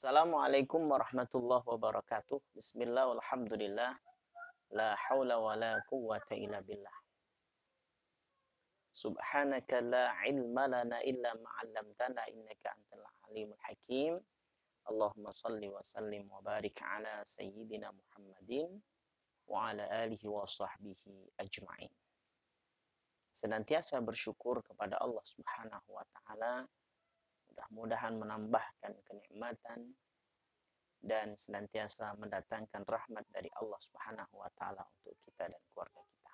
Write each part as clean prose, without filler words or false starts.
Assalamualaikum warahmatullahi wabarakatuh. Bismillah walhamdulillah. La hawla wa la quwwata illa billah. Subhanaka la ilma lana illa ma'allamtana innaka antal alimul hakim. Allahumma salli wa sallim wa barik ala sayyidina Muhammadin wa ala alihi wa sahbihi ajma'in. Senantiasa bersyukur kepada Allah Subhanahu wa taala, mudah-mudahan menambahkan kenikmatan dan senantiasa mendatangkan rahmat dari Allah Subhanahu wa taala untuk kita dan keluarga kita.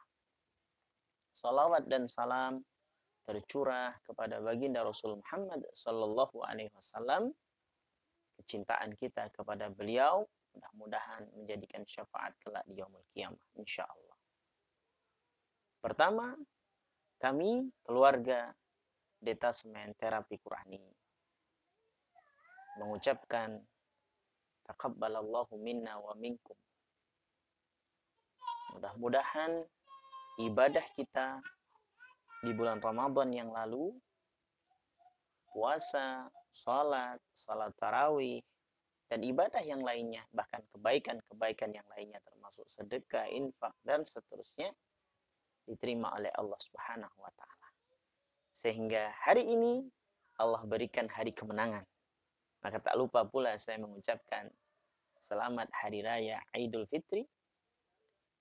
Salawat dan salam tercurah kepada baginda Rasul Muhammad sallallahu alaihi wasallam. Kecintaan kita kepada beliau mudah-mudahan menjadikan syafaat kelak di yaumul qiyamah insyaallah. Pertama, kami keluarga Detasemen Terapi Qurani mengucapkan taqabbalallahu minna wa minkum. Mudah-mudahan ibadah kita di bulan Ramadan yang lalu, puasa, salat tarawih, dan ibadah yang lainnya, bahkan kebaikan-kebaikan yang lainnya termasuk sedekah, infak, dan seterusnya, diterima oleh Allah Subhanahu wa taala. Sehingga hari ini Allah berikan hari kemenangan. Maka tak lupa pula saya mengucapkan selamat hari raya Idul Fitri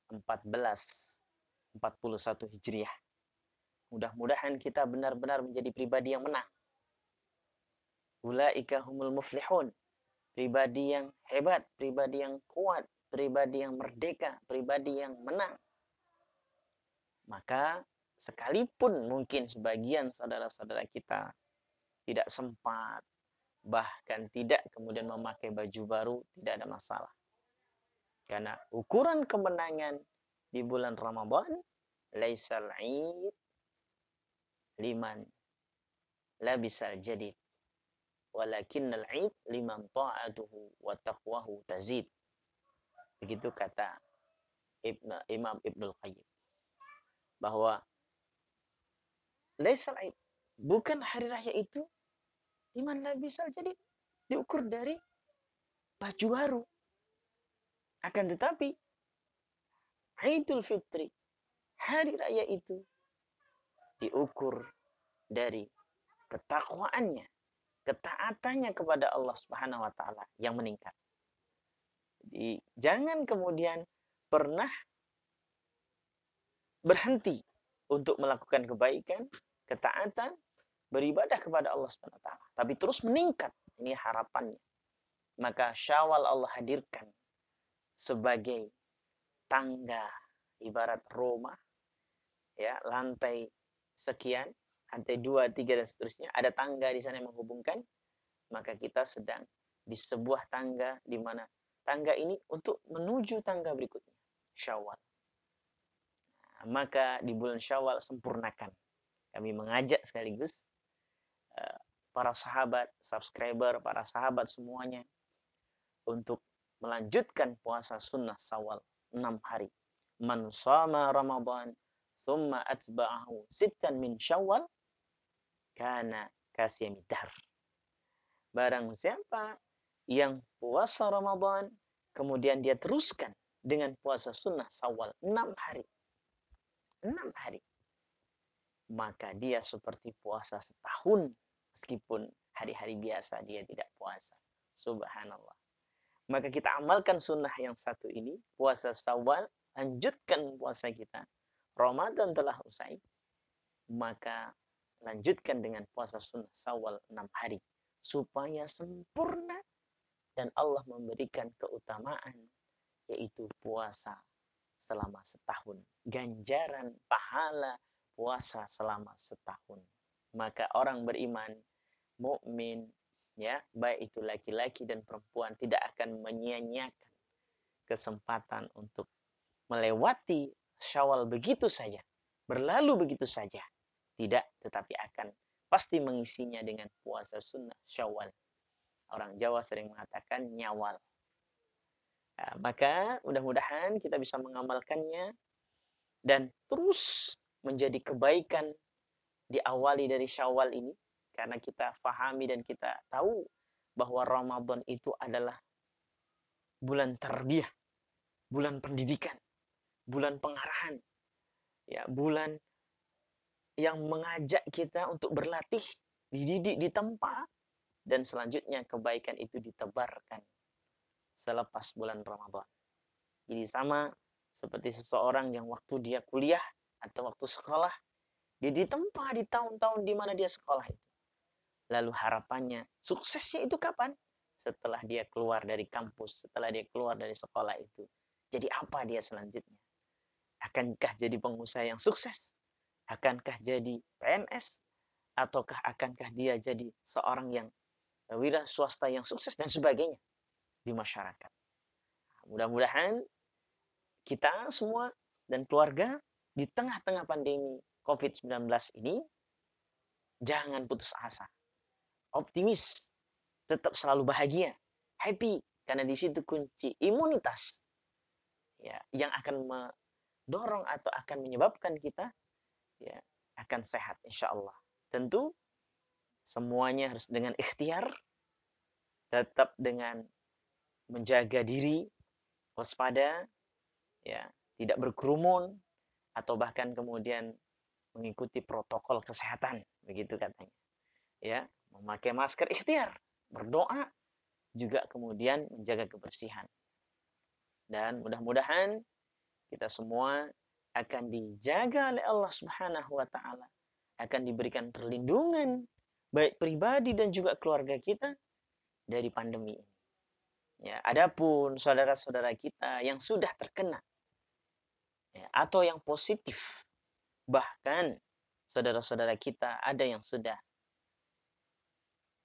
1441 Hijriah. Mudah-mudahan kita benar-benar menjadi pribadi yang menang. Ulaika humul muflihun. Pribadi yang hebat, pribadi yang kuat, pribadi yang merdeka, pribadi yang menang. Maka sekalipun mungkin sebagian saudara-saudara kita tidak sempat, bahkan tidak kemudian memakai baju baru, tidak ada masalah. Karena ukuran kemenangan di bulan Ramadan, laisal 'id liman labisal jadid, walakinnal 'id liman ta'atuhu wa taqwahu tazid. Begitu kata Imam Ibnul Qayyim. Bahwa laisal 'id, bukan hari raya itu liman labisal jadid, diukur dari baju baru. Akan tetapi Idul Fitri, hari raya itu diukur dari ketakwaannya, ketaatannya kepada Allah Subhanahu wa taala yang meningkat. Jadi, jangan kemudian pernah berhenti untuk melakukan kebaikan, ketaatan, beribadah kepada Allah Subhanahu wa taala, tapi terus meningkat. Ini harapannya. Maka Syawal Allah hadirkan sebagai tangga ibarat rumah, ya, lantai sekian, lantai 2, 3 dan seterusnya, ada tangga di sana yang menghubungkan, maka kita sedang di sebuah tangga di mana tangga ini untuk menuju tangga berikutnya, Syawal. Nah, maka di bulan Syawal sempurnakan. Kami mengajak sekaligus para sahabat, subscriber, para sahabat semuanya untuk melanjutkan puasa sunnah Syawal 6 hari. Man shama Ramadan thumma atba'ahu sittan min Syawal kana kasiyamid dahr. Barang siapa yang puasa Ramadan kemudian dia teruskan dengan puasa sunnah Syawal 6 hari. 6 hari. Maka dia seperti puasa setahun meskipun hari-hari biasa dia tidak puasa. Subhanallah. Maka kita amalkan sunnah yang satu ini, puasa Syawal, lanjutkan puasa kita. Ramadan telah usai, maka lanjutkan dengan puasa sunnah Syawal 6 hari. Supaya sempurna dan Allah memberikan keutamaan, yaitu puasa selama setahun. Ganjaran pahala puasa selama setahun. Maka orang beriman, mukmin, ya, baik itu laki-laki dan perempuan, tidak akan menyia-nyiakan kesempatan untuk melewati Syawal begitu saja, berlalu begitu saja. Tidak, tetapi akan pasti mengisinya dengan puasa sunnah Syawal. Orang Jawa sering mengatakan nyawal. Nah, maka mudah-mudahan kita bisa mengamalkannya dan terus menjadi kebaikan diawali dari Syawal ini, karena kita pahami dan kita tahu bahwa Ramadan itu adalah bulan tarbiyah, bulan pendidikan, bulan pengarahan, ya, bulan yang mengajak kita untuk berlatih, dididik, ditempa, dan selanjutnya kebaikan itu ditebarkan selepas bulan Ramadan. Jadi sama seperti seseorang yang waktu dia kuliah atau waktu sekolah, dia ditempa di tahun-tahun di mana dia sekolah itu. Lalu harapannya, suksesnya itu kapan? Setelah dia keluar dari kampus, setelah dia keluar dari sekolah itu. Jadi apa dia selanjutnya? Akankah jadi pengusaha yang sukses? Akankah jadi PNS? Ataukah akankah dia jadi seorang yang wira swasta yang sukses dan sebagainya di masyarakat? Mudah-mudahan kita semua dan keluarga di tengah-tengah pandemi COVID-19 ini jangan putus asa. Optimis, tetap selalu bahagia, happy, karena di situ kunci imunitas, ya, yang akan mendorong atau akan menyebabkan kita, ya, akan sehat insya Allah. Tentu semuanya harus dengan ikhtiar, tetap dengan menjaga diri, waspada, ya, tidak berkerumun, atau bahkan kemudian mengikuti protokol kesehatan, begitu katanya. Ya, memakai masker ikhtiar, berdoa, juga kemudian menjaga kebersihan. Dan mudah-mudahan kita semua akan dijaga oleh Allah Subhanahu wa taala, akan diberikan perlindungan baik pribadi dan juga keluarga kita dari pandemi ini. Ya, adapun saudara-saudara kita yang sudah terkena, ya, atau yang positif, bahkan saudara-saudara kita ada yang sudah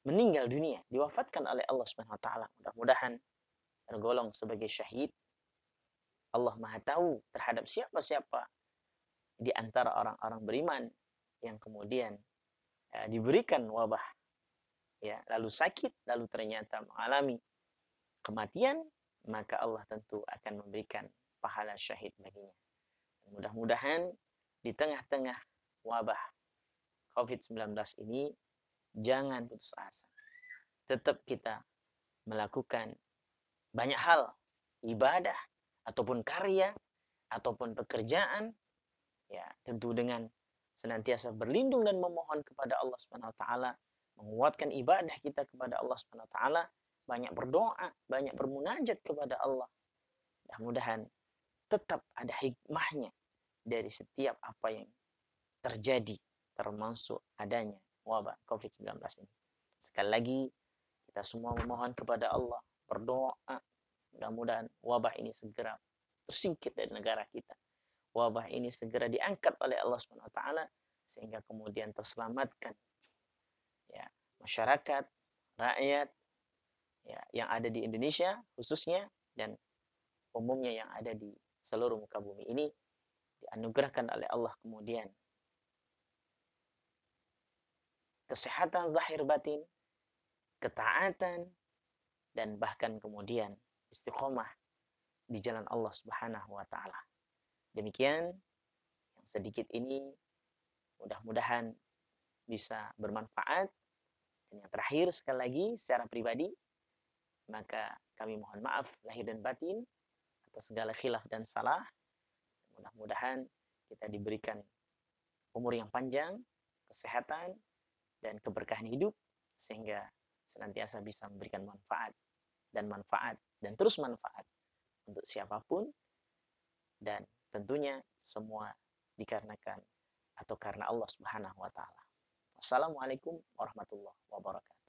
meninggal dunia, diwafatkan oleh Allah Subhanahu wa taala. Mudah-mudahan tergolong sebagai syahid. Allah Maha tahu terhadap siapa-siapa di antara orang-orang beriman yang kemudian diberikan wabah, ya, lalu sakit, lalu ternyata mengalami kematian, maka Allah tentu akan memberikan pahala syahid baginya. Mudah-mudahan di tengah-tengah wabah COVID-19 ini jangan putus asa. Tetap kita melakukan banyak hal, ibadah, ataupun karya, ataupun pekerjaan, ya, tentu dengan senantiasa berlindung dan memohon kepada Allah Subhanahu wa taala, menguatkan ibadah kita kepada Allah Subhanahu wa taala, banyak berdoa, banyak bermunajat kepada Allah. Mudah-mudahan tetap ada hikmahnya dari setiap apa yang terjadi, termasuk adanya wabah COVID-19 ini. Sekali lagi, kita semua memohon kepada Allah, berdoa, mudah-mudahan wabah ini segera tersingkir dari negara kita. Wabah ini segera diangkat oleh Allah Subhanahu wa taala sehingga kemudian terselamatkan, ya, masyarakat, rakyat, ya, yang ada di Indonesia khususnya dan umumnya yang ada di seluruh muka bumi ini, dianugerahkan oleh Allah kemudian kesehatan zahir batin, ketaatan, dan bahkan kemudian istiqomah di jalan Allah Subhanahu wa taala. Demikian yang sedikit ini, mudah-mudahan bisa bermanfaat. Dan yang terakhir, sekali lagi secara pribadi, maka kami mohon maaf lahir dan batin atas segala khilaf dan salah. Mudah-mudahan kita diberikan umur yang panjang, kesehatan, dan keberkahan hidup sehingga senantiasa bisa memberikan manfaat dan terus manfaat untuk siapapun, dan tentunya semua dikarenakan atau karena Allah Subhanahu wa taala. Wassalamualaikum warahmatullahi wabarakatuh.